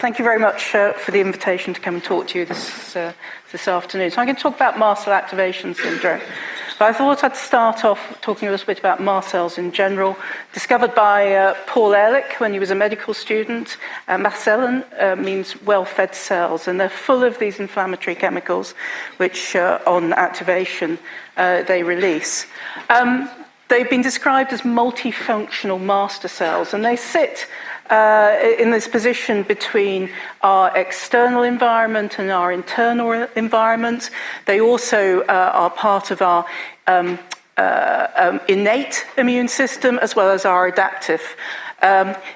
Thank you very much for the invitation to come and talk to you this afternoon. So I'm going to talk about mast cell activation syndrome. But I thought I'd start off talking a little bit about mast cells in general, discovered by Paul Ehrlich when he was a medical student. Mast cell means well-fed cells, and they're full of these inflammatory chemicals, which on activation they release. They've been described as multifunctional master cells, and they sit in this position between our external environment and our internal environment. They also are part of our innate immune system as well as our adaptive.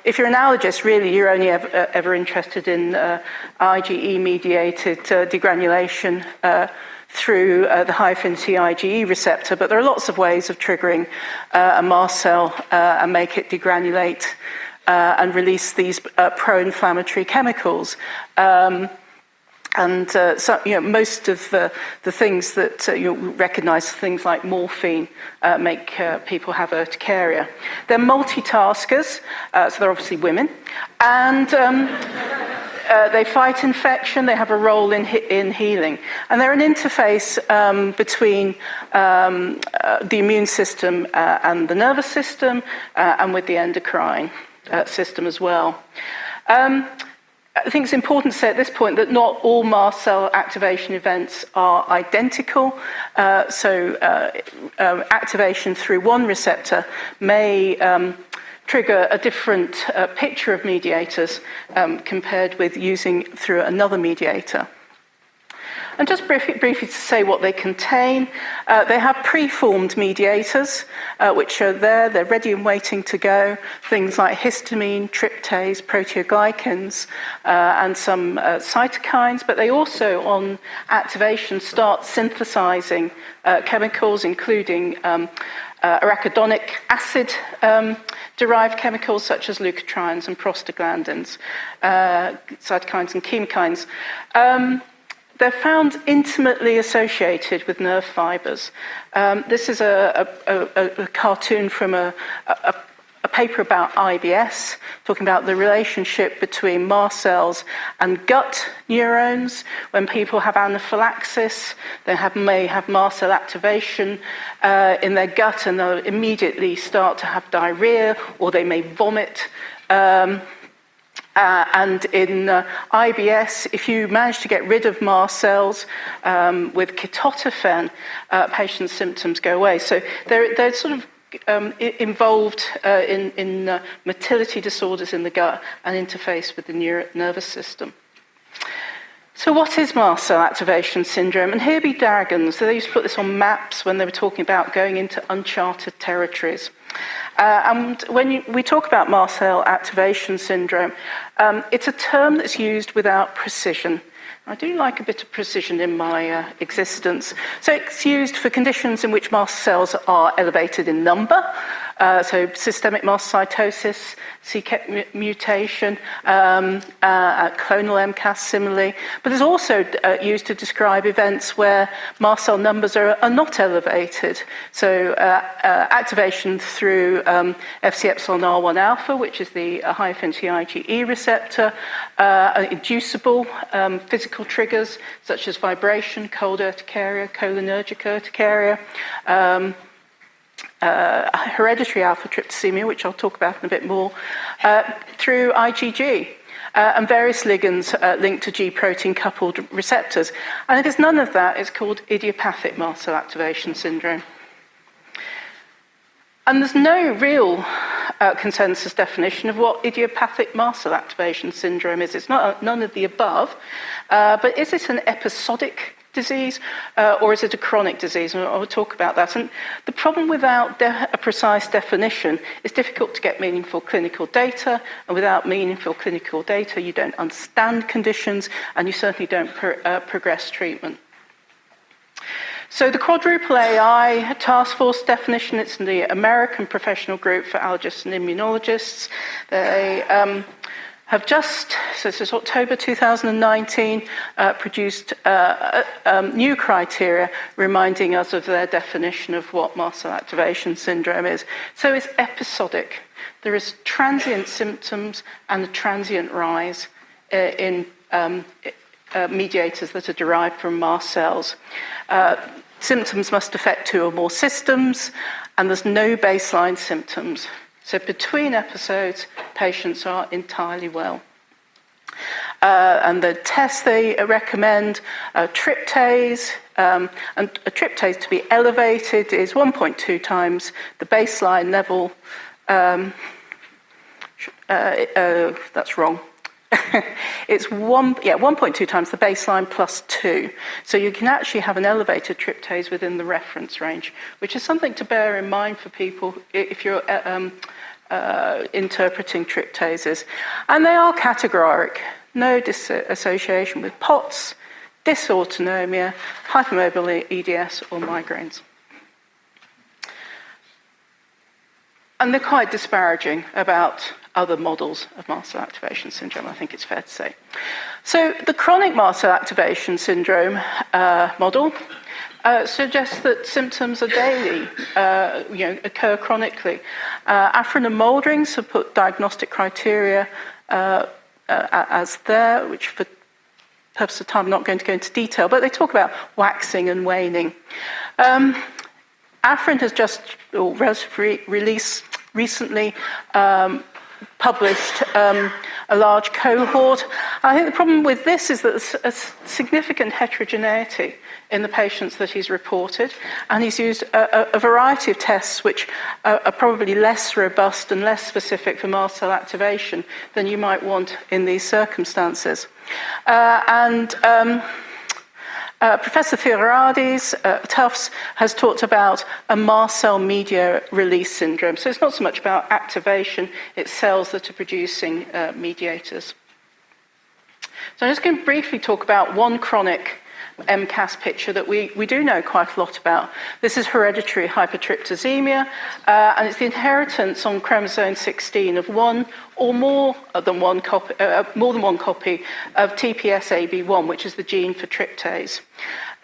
If you're an allergist, really, you're only ever interested in IgE-mediated degranulation through the high-affinity IgE receptor, but there are lots of ways of triggering a mast cell and make it degranulate and release these pro-inflammatory chemicals. So, most of the things that you recognise, things like morphine, make people have urticaria. They're multitaskers, so they're obviously women, and they fight infection. They have a role in healing, and they're an interface between the immune system and the nervous system, and with the endocrine system as well. I think it's important to say at this point that not all mast cell activation events are identical. Activation through one receptor may trigger a different picture of mediators compared with using through another mediator. And just briefly to say what they contain, they have preformed mediators, which are there, they're ready and waiting to go, things like histamine, tryptase, proteoglycans, and some cytokines, but they also, on activation, start synthesizing chemicals, including arachidonic acid derived chemicals such as leukotrienes and prostaglandins, cytokines and chemokines. They're found intimately associated with nerve fibers. This is a cartoon from a paper about IBS, talking about the relationship between mast cells and gut neurons. When people have anaphylaxis, they may have mast cell activation in their gut, and they'll immediately start to have diarrhea, or they may vomit. And in IBS, if you manage to get rid of mast cells with ketotifen, patients' symptoms go away. So they're sort of involved in motility disorders in the gut and interface with the nervous system. So what is mast cell activation syndrome? And here be Dragons. So they used to put this on maps when they were talking about going into uncharted territories. And when we talk about mast cell activation syndrome, it's a term that's used without precision. I do like a bit of precision in my existence. So it's used for conditions in which mast cells are elevated in number, so systemic mastocytosis, c-KET mutation, clonal MCAS similarly. But it's also used to describe events where mast cell numbers are not elevated. So activation through Fc epsilon R1 alpha, which is the high-affinity IgE receptor, inducible physical triggers such as vibration, cold urticaria, cholinergic urticaria, hereditary alpha-tryptasemia, which I'll talk about in a bit more, through IgG, and various ligands linked to G-protein coupled receptors. And if it's none of that, it's called idiopathic mast cell activation syndrome. And there's no real consensus definition of what idiopathic mast cell activation syndrome is. It's not none of the above, but is it an episodic disease or is it a chronic disease? And I'll talk about that. And the problem without a precise definition, it's difficult to get meaningful clinical data, and without meaningful clinical data, you don't understand conditions, and you certainly don't progress treatment. So the quadruple AI task force definition, it's the American Professional Group for Allergists and Immunologists. They have just, so this is October 2019, produced new criteria reminding us of their definition of what mast cell activation syndrome is. So it's episodic. There is transient symptoms and a transient rise in mediators that are derived from mast cells. Symptoms must affect 2 or more systems, and there's no baseline symptoms. So between episodes, patients are entirely well. And the tests they recommend, tryptase, and a tryptase to be elevated is 1.2 times the baseline level. That's wrong. It's 1.2 times the baseline plus 2. So you can actually have an elevated tryptase within the reference range, which is something to bear in mind for people if you're interpreting tryptases. And they are categoric. No association with POTS, dysautonomia, hypermobile EDS, or migraines. And they're quite disparaging about other models of mast cell activation syndrome, I think it's fair to say. So the chronic mast cell activation syndrome model suggests that symptoms are daily, occur chronically. Afrin and Moulderings have put diagnostic criteria as there, which for purpose of time I'm not going to go into detail, but they talk about waxing and waning. Afrin has just, or relatively recently, published a large cohort. I think the problem with this is that there's a significant heterogeneity in the patients that he's reported, and he's used a variety of tests which are probably less robust and less specific for mast cell activation than you might want in these circumstances. Professor Theodoradis, Tufts, has talked about a mast cell media release syndrome. So it's not so much about activation, it's cells that are producing mediators. So I'm just going to briefly talk about one chronic MCAS picture that we do know quite a lot about. This is hereditary hypertryptasemia, and it's the inheritance on chromosome 16 of one or more than one copy of TPS-AB1, which is the gene for tryptase.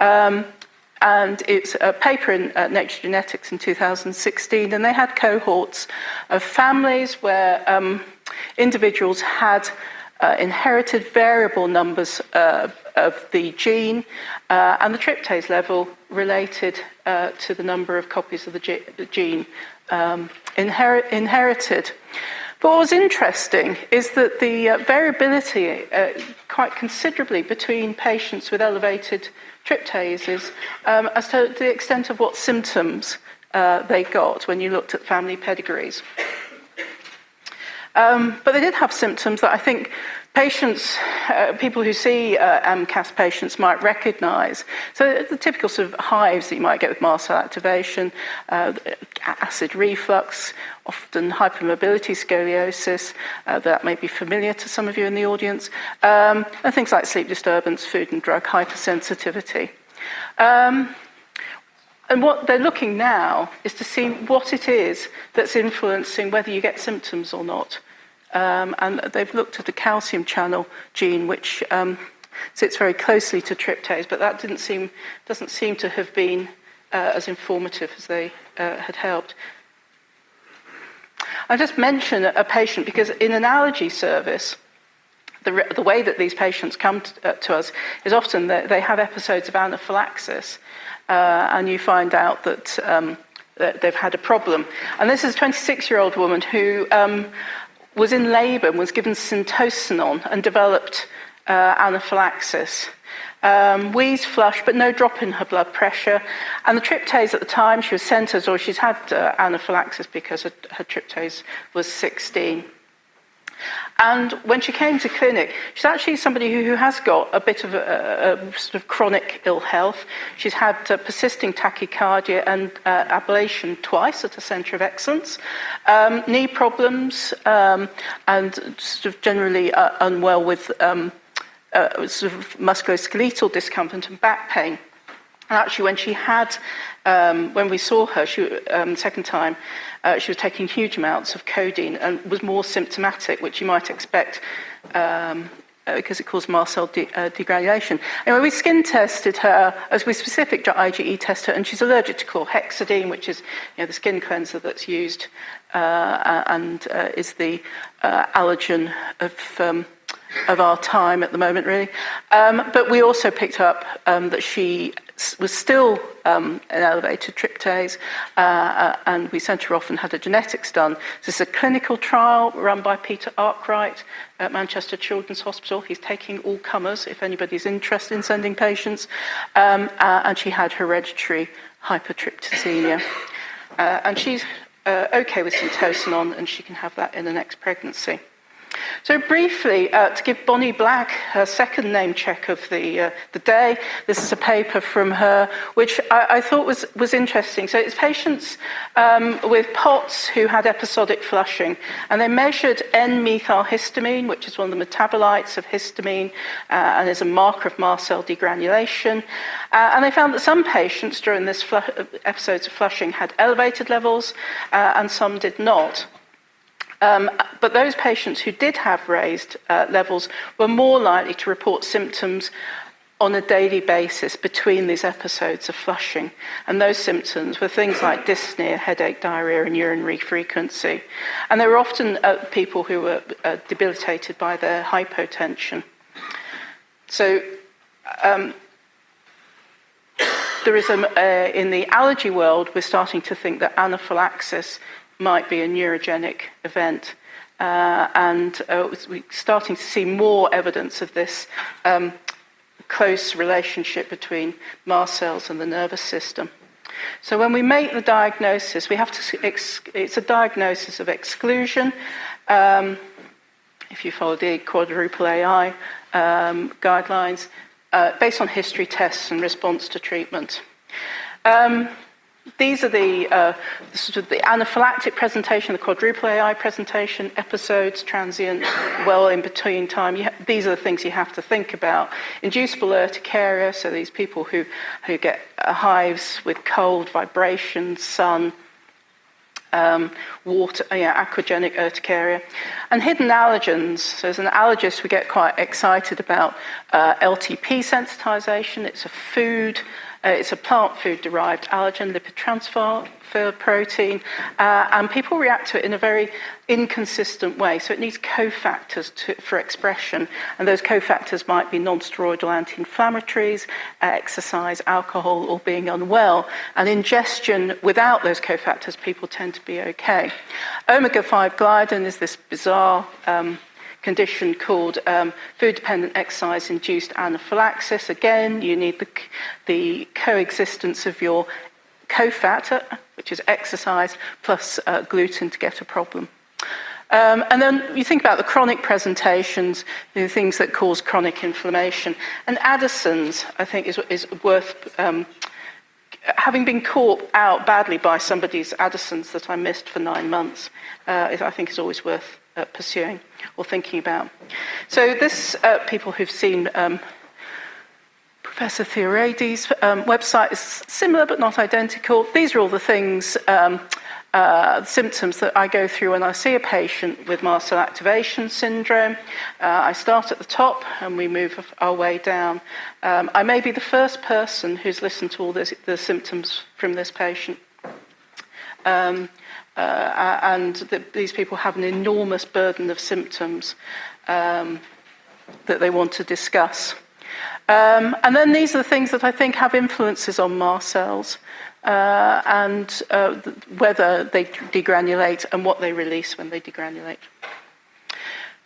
And it's a paper in Nature Genetics in 2016, and they had cohorts of families where individuals had inherited variable numbers of the gene, and the tryptase level related to the number of copies of the gene inherited. But what was interesting is that the variability quite considerably between patients with elevated tryptases as to the extent of what symptoms they got when you looked at family pedigrees. But they did have symptoms that I think patients, people who see MCAS patients might recognise. So the typical sort of hives that you might get with mast cell activation, acid reflux, often hypermobility scoliosis, that may be familiar to some of you in the audience, and things like sleep disturbance, food and drug hypersensitivity. And what they're looking now is to see what it is that's influencing whether you get symptoms or not. And they've looked at the calcium channel gene, which sits very closely to tryptase, but that doesn't seem to have been as informative as they had hoped. I just mention a patient because in an allergy service, the way that these patients come to us is often that they have episodes of anaphylaxis, and you find out that they've had a problem. And this is a 26-year-old woman who was in labour and was given syntocinon and developed anaphylaxis. Wheeze, flush, but no drop in her blood pressure. And the tryptase at the time she was sent as, or she's had anaphylaxis because her tryptase was 16. And when she came to clinic, she's actually somebody who has got a bit of a sort of chronic ill health. She's had persisting tachycardia and ablation twice at a centre of excellence, knee problems, and sort of generally unwell with sort of musculoskeletal discomfort and back pain. And actually, when she had, when we saw her, second time, she was taking huge amounts of codeine and was more symptomatic, which you might expect because it caused mast cell degranulation. Anyway, we skin tested her as we specific IgE test her, and she's allergic to chlorhexidine, which is the skin cleanser that's used and is the allergen of of our time at the moment, really. But we also picked up that she was still an elevated tryptase, and we sent her off and had a genetics done. This is a clinical trial run by Peter Arkwright at Manchester Children's Hospital. He's taking all comers, if anybody's interested in sending patients. And she had hereditary hypertryptasemia. And she's okay with syntocinon, and she can have that in the next pregnancy. So briefly, to give Bonnie Black her second name check of the day, this is a paper from her, which I thought was interesting. So it's patients with POTS who had episodic flushing, and they measured N-methylhistamine, which is one of the metabolites of histamine, and is a marker of mast cell degranulation. And they found that some patients during this episodes of flushing had elevated levels, and some did not. But those patients who did have raised levels were more likely to report symptoms on a daily basis between these episodes of flushing. And those symptoms were things like dyspnea, headache, diarrhea, and urinary frequency. And they were often people who were debilitated by their hypotension. So there is in the allergy world, we're starting to think that anaphylaxis might be a neurogenic event. And we're starting to see more evidence of this close relationship between mast cells and the nervous system. So when we make the diagnosis, we have to, it's a diagnosis of exclusion. If you follow the quadruple AI guidelines, based on history tests and response to treatment. These are the sort of the anaphylactic presentation, the quadruple AI presentation, episodes, transient, well in between time. These are the things you have to think about. Inducible urticaria, so these people who get hives with cold, vibration, sun, water, aquagenic urticaria. And hidden allergens. So as an allergist, we get quite excited about LTP sensitization. It's a food. It's a plant food-derived allergen, lipid transfer protein, and people react to it in a very inconsistent way. So it needs cofactors for expression, and those cofactors might be non-steroidal anti-inflammatories, exercise, alcohol, or being unwell. And ingestion without those cofactors, people tend to be okay. Omega-5 gliadin is this bizarre condition called food-dependent exercise-induced anaphylaxis. Again, you need the coexistence of your cofactor, which is exercise, plus gluten to get a problem. And then you think about the chronic presentations, the things that cause chronic inflammation. And Addison's, I think, is worth having been caught out badly by somebody's Addison's that I missed for 9 months, I think is always worth pursuing or thinking about. So this, people who've seen Professor Theorades' website is similar but not identical. These are all the things, symptoms that I go through when I see a patient with mast cell activation syndrome. I start at the top and we move our way down. I may be the first person who's listened to all the symptoms from this patient. These people have an enormous burden of symptoms that they want to discuss. And then these are the things that I think have influences on mast cells and whether they degranulate and what they release when they degranulate.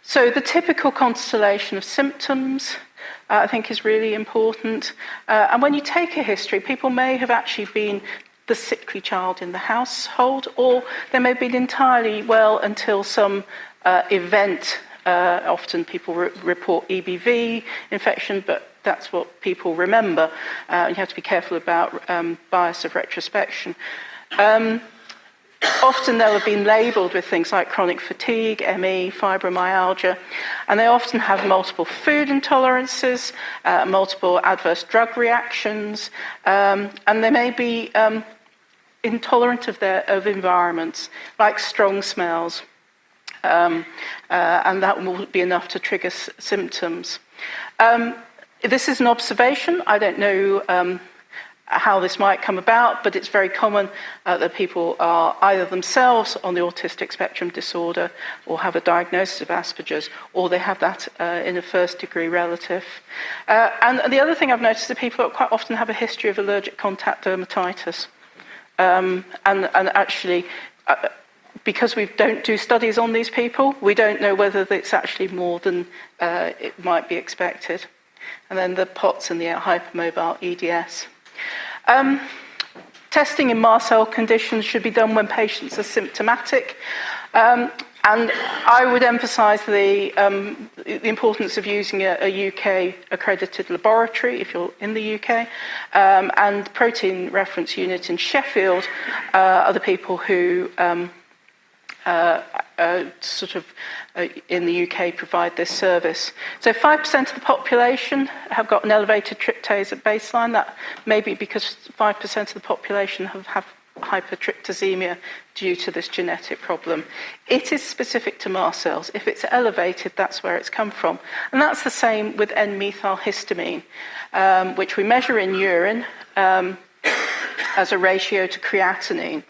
So the typical constellation of symptoms, I think, is really important. And when you take a history, people may have actually been the sickly child in the household, or they may have been entirely well until some event. Often people report EBV infection, but that's what people remember. You have to be careful about bias of retrospection. Often they'll have been labelled with things like chronic fatigue, ME, fibromyalgia, and they often have multiple food intolerances, multiple adverse drug reactions, and they may be intolerant of environments, like strong smells, and that will be enough to trigger symptoms. This is an observation. I don't know how this might come about, but it's very common that people are either themselves on the autistic spectrum disorder or have a diagnosis of Asperger's, or they have that in a first-degree relative. And the other thing I've noticed is that people quite often have a history of allergic contact dermatitis. And actually, because we don't do studies on these people, we don't know whether it's actually more than it might be expected. And then the POTS and the hypermobile EDS. Testing in mast cell conditions should be done when patients are symptomatic. And I would emphasise the importance of using a UK accredited laboratory if you're in the UK. And Protein Reference Unit in Sheffield are the people who in the UK provide this service. So 5% of the population have got an elevated tryptase at baseline. That may be because 5% of the population have hypertryptasemia due to this genetic problem. It is specific to mast cells. If it's elevated, that's where it's come from. And that's the same with N-methylhistamine, which we measure in urine as a ratio to creatinine.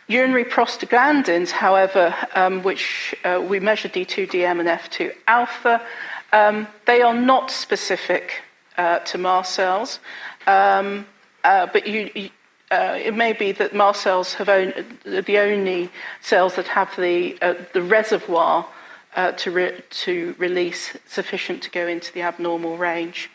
Urinary prostaglandins, however, which we measure D2, DM, and F2 alpha, they are not specific to mast cells, but it may be that mast cells have the only cells that have the reservoir to release sufficient to go into the abnormal range.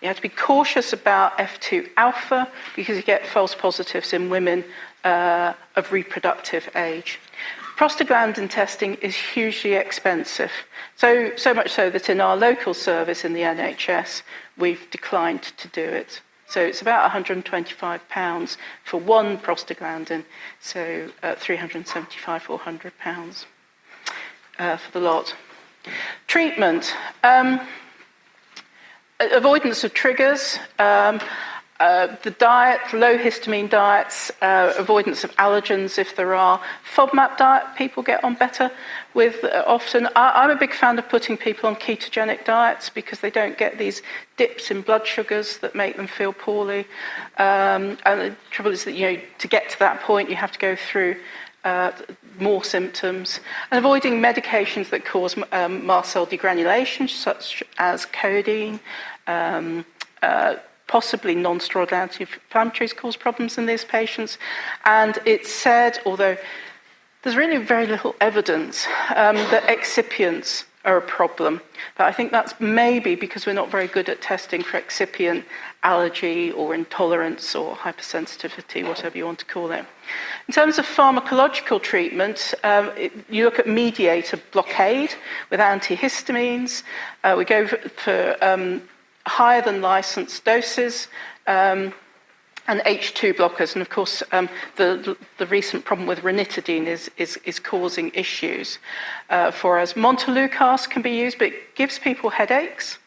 You have to be cautious about F2 alpha because you get false positives in women of reproductive age. Prostaglandin testing is hugely expensive, so much so that in our local service in the NHS, we've declined to do it. So it's about £125 for one prostaglandin, so £375, £400 for the lot. Treatment. Avoidance of triggers. The diet, low histamine diets, avoidance of allergens if there are. FODMAP diet, people get on better with often. I'm a big fan of putting people on ketogenic diets because they don't get these dips in blood sugars that make them feel poorly. And the trouble is that, to get to that point, you have to go through more symptoms. And avoiding medications that cause mast cell degranulation, such as codeine, possibly non-steroidal anti-inflammatories cause problems in these patients. And it's said, although there's really very little evidence, that excipients are a problem. But I think that's maybe because we're not very good at testing for excipient allergy or intolerance or hypersensitivity, whatever you want to call it. In terms of pharmacological treatment, you look at mediator blockade with antihistamines. We go for higher than licensed doses, and H2 blockers. And of course, the recent problem with ranitidine is causing issues for us. Montelukast can be used, but it gives people headaches.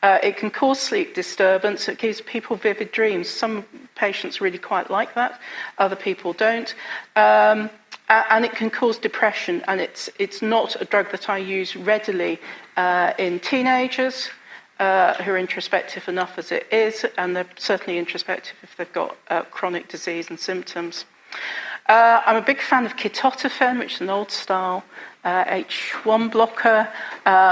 It can cause sleep disturbance. It gives people vivid dreams. Some patients really quite like that. Other people don't. And it can cause depression. And it's not a drug that I use readily in teenagers who are introspective enough as it is, and they're certainly introspective if they've got chronic disease and symptoms. I'm a big fan of ketotifen, which is an old-style H1 blocker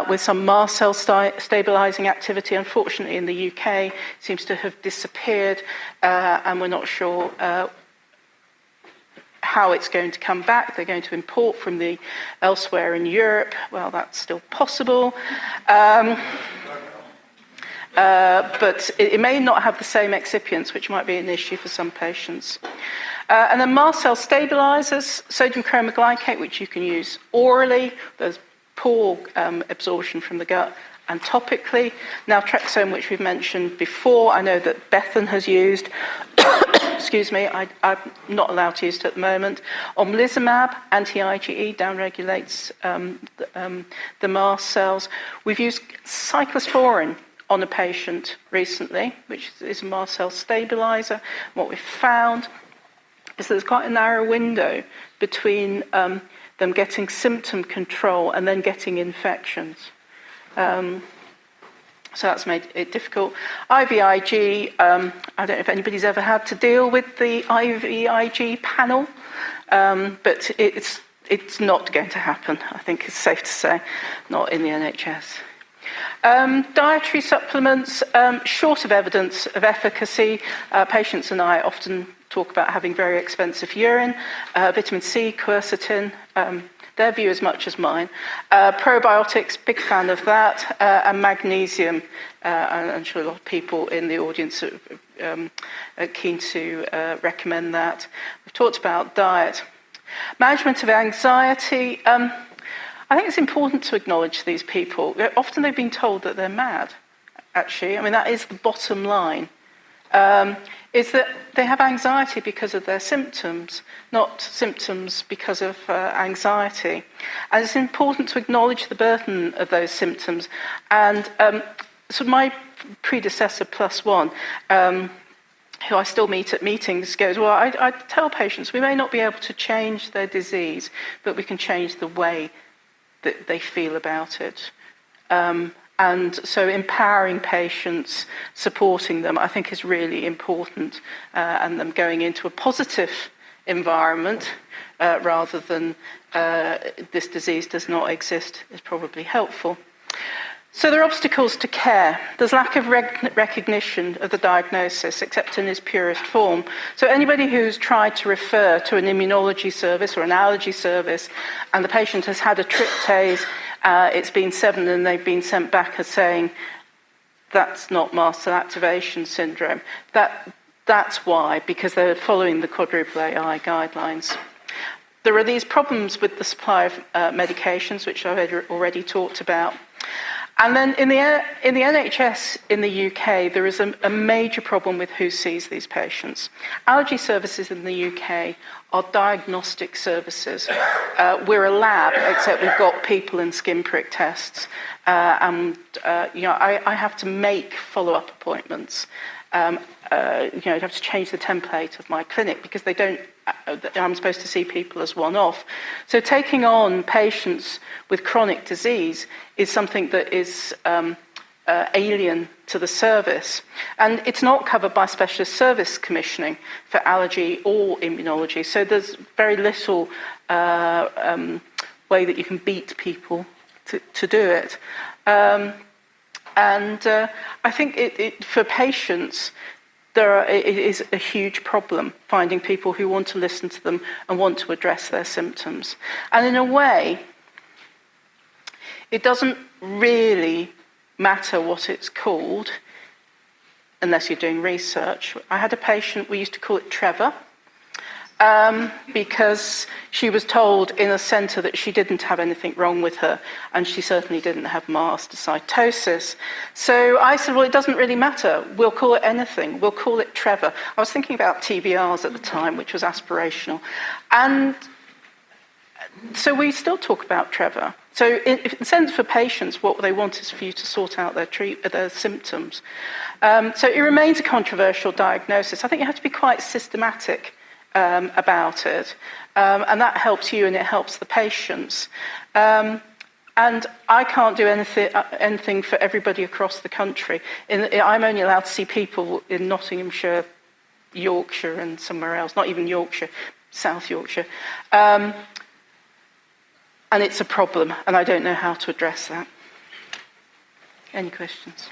with some mast cell stabilising activity. Unfortunately, in the UK, it seems to have disappeared, and we're not sure how it's going to come back. They're going to import from elsewhere in Europe. Well, that's still possible. But it may not have the same excipients, which might be an issue for some patients. And then mast cell stabilizers, sodium chromoglycate, which you can use orally. There's poor absorption from the gut, and topically. Naltrexone, which we've mentioned before, I know that Bethan has used. Excuse me, I'm not allowed to use it at the moment. Omlizumab, anti-IgE, downregulates the mast cells. We've used cyclosporin on a patient recently, which is a mast cell stabilizer. What we've found is there's quite a narrow window between them getting symptom control and then getting infections. So that's made it difficult. IVIG, I don't know if anybody's ever had to deal with the IVIG panel, but it's not going to happen, I think it's safe to say, not in the NHS. Dietary supplements, short of evidence of efficacy. Patients and I often talk about having very expensive urine. Vitamin C, quercetin, their view as much as mine. Probiotics, big fan of that. And magnesium, I'm sure a lot of people in the audience are keen to recommend that. We've talked about diet. Management of anxiety. I think it's important to acknowledge these people. Often they've been told that they're mad, actually. I mean, that is the bottom line. Is that they have anxiety because of their symptoms, not symptoms because of anxiety. And it's important to acknowledge the burden of those symptoms. And so my predecessor, +1, who I still meet at meetings, goes, well, I tell patients we may not be able to change their disease, but we can change the way that they feel about it. And so empowering patients, supporting them, I think is really important, and them going into a positive environment rather than this disease does not exist is probably helpful. So there are obstacles to care. There's lack of recognition of the diagnosis, except in its purest form. So anybody who's tried to refer to an immunology service or an allergy service, and the patient has had a tryptase, it's been 7 and they've been sent back as saying, that's not mast cell activation syndrome. That's why, because they're following the quadruple AI guidelines. There are these problems with the supply of medications, which I've already talked about. And then in the NHS in the UK, there is a major problem with who sees these patients. Allergy services in the UK are diagnostic services. We're a lab, except we've got people and skin prick tests. I have to make follow-up appointments. I have to change the template of my clinic because I'm supposed to see people as one-off. So taking on patients with chronic disease is something that is alien to the service. And it's not covered by specialist service commissioning for allergy or immunology. So there's very little way that you can beat people to do it. I think for patients, it is a huge problem finding people who want to listen to them and want to address their symptoms. And in a way, it doesn't really matter what it's called unless you're doing research. I had a patient, we used to call it Trevor, because she was told in a centre that she didn't have anything wrong with her, and she certainly didn't have mastocytosis. So I said, well, it doesn't really matter. We'll call it anything. We'll call it Trevor. I was thinking about TBRs at the time, which was aspirational. And so we still talk about Trevor. So in the sense for patients, what they want is for you to sort out their symptoms. So it remains a controversial diagnosis. I think you have to be quite systematic about it, and that helps you and it helps the patients. And I can't do anything for everybody across the country. I'm only allowed to see people in Nottinghamshire, Yorkshire and somewhere else, not even Yorkshire, South Yorkshire. And it's a problem, and I don't know how to address that. Any questions?